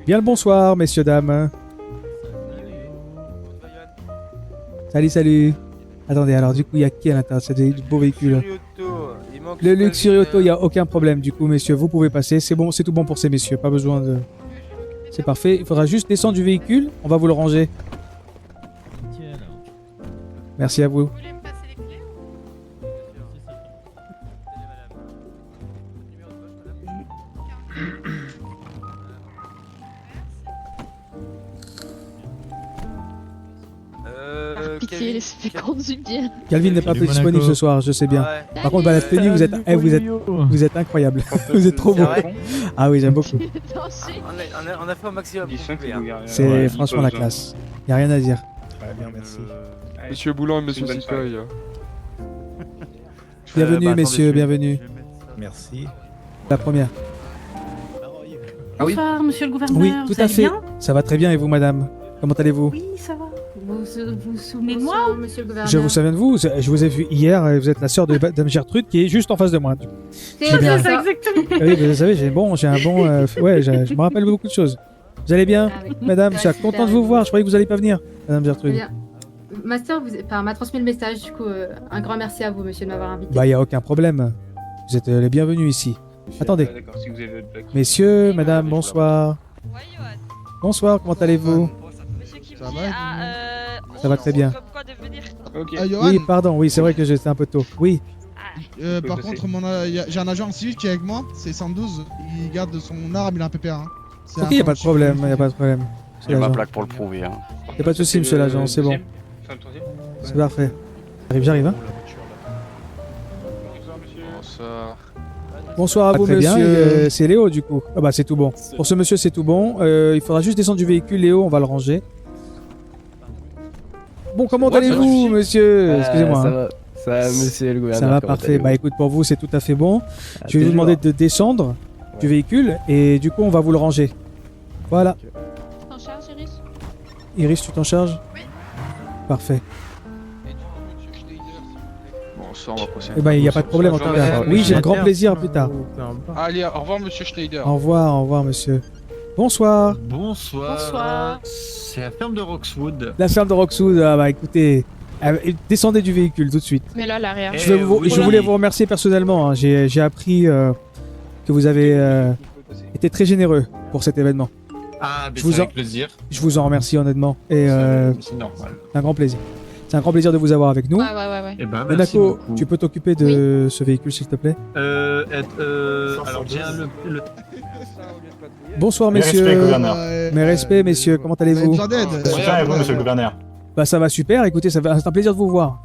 Bien le bonsoir, messieurs, dames. Salut, salut. Attendez, alors du coup, il y a qui à l'intérieur? C'est des beaux véhicules. Le Luxury Auto, il n'y a aucun problème. Du coup, messieurs, vous pouvez passer. C'est bon, c'est tout bon pour ces messieurs. Pas besoin de... C'est parfait. Il faudra juste descendre du véhicule. On va vous le ranger. Merci à vous. Vous voulez me passer les clés Pitié, laissez conduire bien. Calvin n'est pas Salut, disponible Monaco. ce soir, je sais bien. Ouais. Par contre, bah, la tenue, vous êtes incroyable. Vous êtes trop beau. Ah oui, j'aime beaucoup. Danger. On a fait au maximum. pour couper, hein. C'est franchement la classe. Il n'y a rien à dire. bien, merci. Monsieur Boulan et Monsieur Sicoy. Bienvenue, messieurs, bienvenue. Merci. La première. Ah oui. Bonsoir, monsieur le gouverneur. Oui, tout vous à allez fait. bien? Ça va très bien et vous, madame? Comment allez-vous? Oui, ça va. Vous vous souvenez de moi? Bonsoir, monsieur le gouverneur. Je vous souviens de vous, je vous ai vu hier, et vous êtes la sœur de Dame Gertrude qui est juste en face de moi. C'est J'ai bien. bien ça. Exactement. Oui, vous savez, j'ai un bon, ouais, je me rappelle beaucoup de choses. Vous allez bien, Ah oui. madame? Je suis Super. content de vous voir. Je croyais que vous n'alliez pas venir, madame Très Gertrude. bien. Ma sœur m'a transmis le message, du coup, un grand merci à vous, monsieur, de m'avoir invité. Bah, il n'y a aucun problème. Vous êtes les bienvenus ici. Attendez. Messieurs, madame, bonsoir. Ouais, Johan. Bonsoir, comment allez-vous? Monsieur qui Ça me dit, va, Ça va très bien. Comme quoi de venir. Ah, Johan, Oui, pardon, oui, c'est vrai que j'étais un peu tôt. Oui, par contre, j'ai un agent civil qui est avec moi, c'est 112, il garde son arme, il a un PPA. Hein. C'est ok, un il n'y a pas de franc- problème, il n'y a pas de problème. J'ai ma l'agent. plaque pour le prouver. Hein. Y a pas de souci, monsieur l'agent, c'est bon. C'est parfait. J'arrive, hein. Bonsoir. Bonsoir à vous, Très bien, monsieur. et, C'est Léo, du coup. Ah bah, c'est tout bon. Pour ce monsieur, c'est tout bon. Il faudra juste descendre du véhicule, Léo, on va le ranger. Bon, comment allez-vous, monsieur? Excusez-moi. hein. Ça va, monsieur le gouverneur. Ça va, comment parfait. allez-vous? Bah, écoute, pour vous, c'est tout à fait bon. Ah, Je vais vous toujours. demander de descendre du véhicule et du coup, on va vous le ranger. Voilà. T'en charge, Iris? Iris, tu t'en charges? Oui. Parfait. Bon, ça, on va procéder. Eh ben, il n'y a pas de problème en tout cas. Oui, j'ai un grand plaisir plus tard. Allez, au revoir, monsieur Schneider. Au revoir, monsieur. Bonsoir. Bonsoir. Bonsoir. C'est la ferme de Roxwood. La ferme de Roxwood, ah bah écoutez, descendez du véhicule tout de suite. Mais là, l'arrière. Eh Je oui. voulais vous remercier personnellement. hein. J'ai appris que vous avez été très généreux pour cet événement. Ah, Je mais vous c'est en- avec plaisir. Je vous en remercie honnêtement. Et C'est normal. c'est un grand plaisir. C'est un grand plaisir de vous avoir avec nous. Ouais, ouais, ouais, ouais. Eh ben, merci Monaco, beaucoup. tu peux t'occuper de ce véhicule s'il te plaît? Alors, j'ai le... Bonsoir Mes messieurs. respects, gouverneur. Mes respects messieurs, comment Vous avez allez-vous? besoin d'aide Super, et vous, monsieur le gouverneur? Bah ça va super, écoutez, c'est un plaisir de vous voir.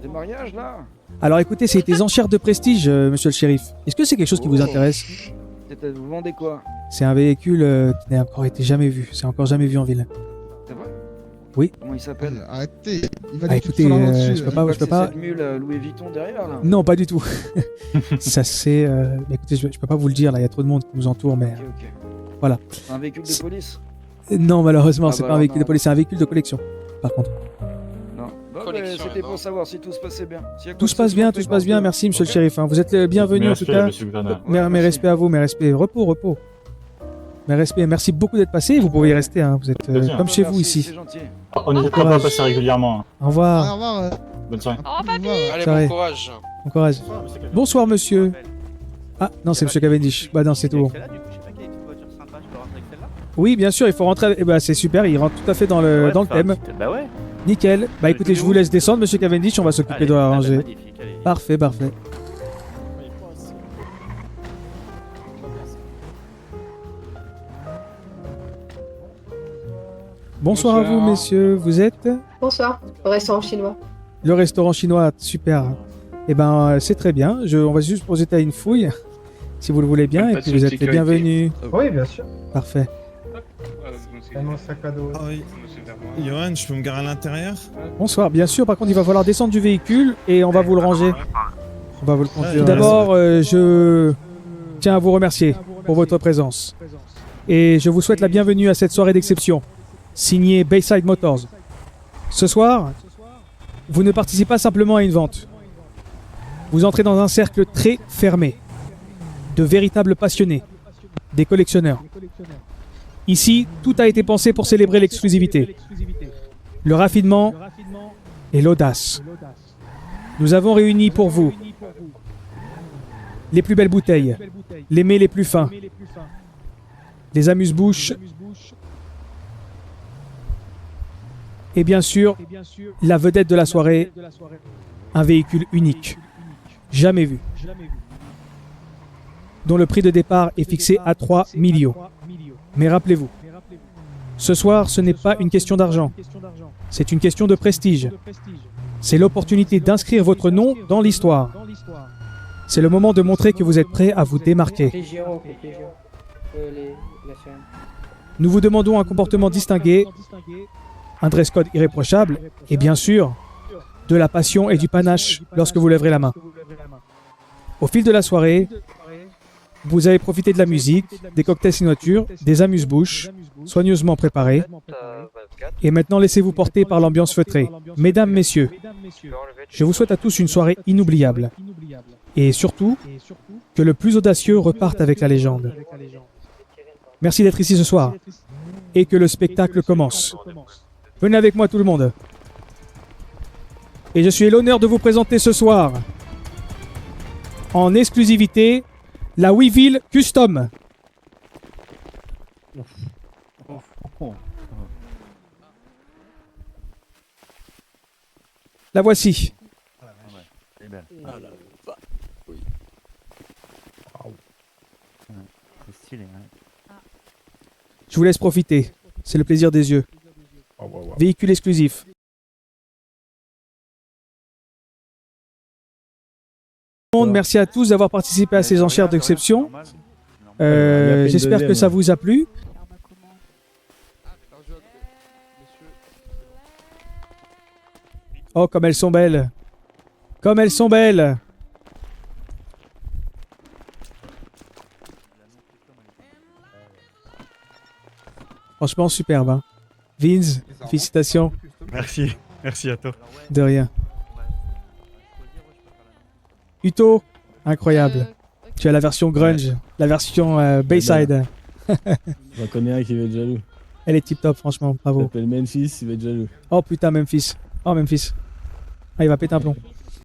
Des mariages, là. Alors écoutez, c'est des enchères de prestige, monsieur le shérif. Est-ce que c'est quelque chose qui vous intéresse? Vous vendez quoi? C'est un véhicule qui n'a encore été jamais vu. C'est encore jamais vu en ville. C'est vrai? Oui. Comment il s'appelle? Arrêtez, il va Ah, dire écoutez, tout son dessus. je peux pas. C'est cette mule Louis Vuitton derrière, là. Non, pas du tout. Ça c'est. Écoutez, je peux pas vous le dire là. Il y a trop de monde qui nous entoure, mais Ok, ok. voilà. C'est un véhicule de police? Non, malheureusement, Ah c'est bah pas un alors, véhicule de non. police, c'est un véhicule de collection. Par contre, Non. Bon, Collection, c'était non. pour savoir si tout se passait bien. S'il y a quoi tout que se passe ce bien, soit, tout se passe bien. préparez-vous. Merci, monsieur Ok. le shérif. hein. Vous êtes le bienvenu Mes en tout respects, cas. monsieur le gouverneur. Mes merci. respects à vous, mes respects. Repos, repos. Mes respects. Merci beaucoup d'être passé. Vous pouvez y rester. hein. Vous êtes Bien. comme chez vous Merci, ici. C'est gentil. On n'hésitera pas à passer régulièrement. hein. Au revoir. Au revoir. Bonne soirée. Oh, papy. Allez, Ça va. bon courage. Bon courage. Bonsoir, monsieur. Ah, non, c'est monsieur Cavendish. Bah, non, c'est tout bon. Oui, bien sûr, il faut rentrer. Eh bah, c'est super, il rentre tout à fait dans le thème. Bah ouais. Nickel. Bah, écoutez, je vous laisse descendre, monsieur Cavendish, on va s'occuper de la ranger. Parfait, parfait. Bonsoir à vous, Bonsoir. messieurs. Vous êtes Bonsoir, au restaurant chinois. le restaurant chinois. Super. Eh ben, c'est très bien. On va juste procéder à une fouille, si vous le voulez bien, et Pas de puis vous êtes les sécurité. bienvenus. Oui, bien sûr. Parfait. Mon sac à dos. Ah oui. Johan, je peux me garer à l'intérieur? Bonsoir. Bien sûr, par contre, il va falloir descendre du véhicule et on va vous le ranger. On va vous le conduire. Tout Ouais, d'abord, je tiens à vous remercier pour votre présence. Et je vous souhaite la bienvenue à cette soirée d'exception, signée Bayside Motors. Ce soir, vous ne participez pas simplement à une vente. Vous entrez dans un cercle très fermé, de véritables passionnés, des collectionneurs. Ici, tout a été pensé pour célébrer l'exclusivité, le raffinement et l'audace. Nous avons réuni pour vous les plus belles bouteilles, les mets les plus fins, les amuse-bouches et bien sûr, la vedette de la soirée, un véhicule unique, jamais vu, dont le prix de départ est fixé à 3 millions. Mais rappelez-vous, ce soir, ce n'est pas une question d'argent, c'est une question de prestige. C'est l'opportunité d'inscrire votre nom dans l'histoire. C'est le moment de montrer que vous êtes prêt à vous démarquer. Nous vous demandons un comportement distingué, un dress code irréprochable et bien sûr, de la passion et du panache lorsque vous lèverez la main. Au fil de la soirée, vous avez profité de la musique, des cocktails signature, des amuse-bouches, soigneusement préparés. Et maintenant, laissez-vous porter par l'ambiance feutrée. Mesdames, messieurs, je vous souhaite à tous une soirée inoubliable. Et surtout, que le plus audacieux reparte avec la légende. Merci d'être ici ce soir. Et que le spectacle commence. Venez avec moi tout le monde. Et je suis l'honneur de vous présenter ce soir, en exclusivité, la Weevil Custom. La voici. Je vous laisse profiter. C'est le plaisir des yeux. Véhicule exclusif. Merci à tous d'avoir participé à ces enchères d'exception. J'espère que ça vous a plu. Oh, comme elles sont belles. Comme elles sont belles. Franchement, superbe. Hein. Vince, félicitations. Merci, merci à toi. De rien. Uto, incroyable. Tu as la version grunge, la version Bayside. J'en connais un qui va être jaloux. Elle est tip top, franchement, bravo. Il s'appelle Memphis, il va être jaloux. Oh putain, Memphis. Oh, Memphis. Ah, il va péter un plomb.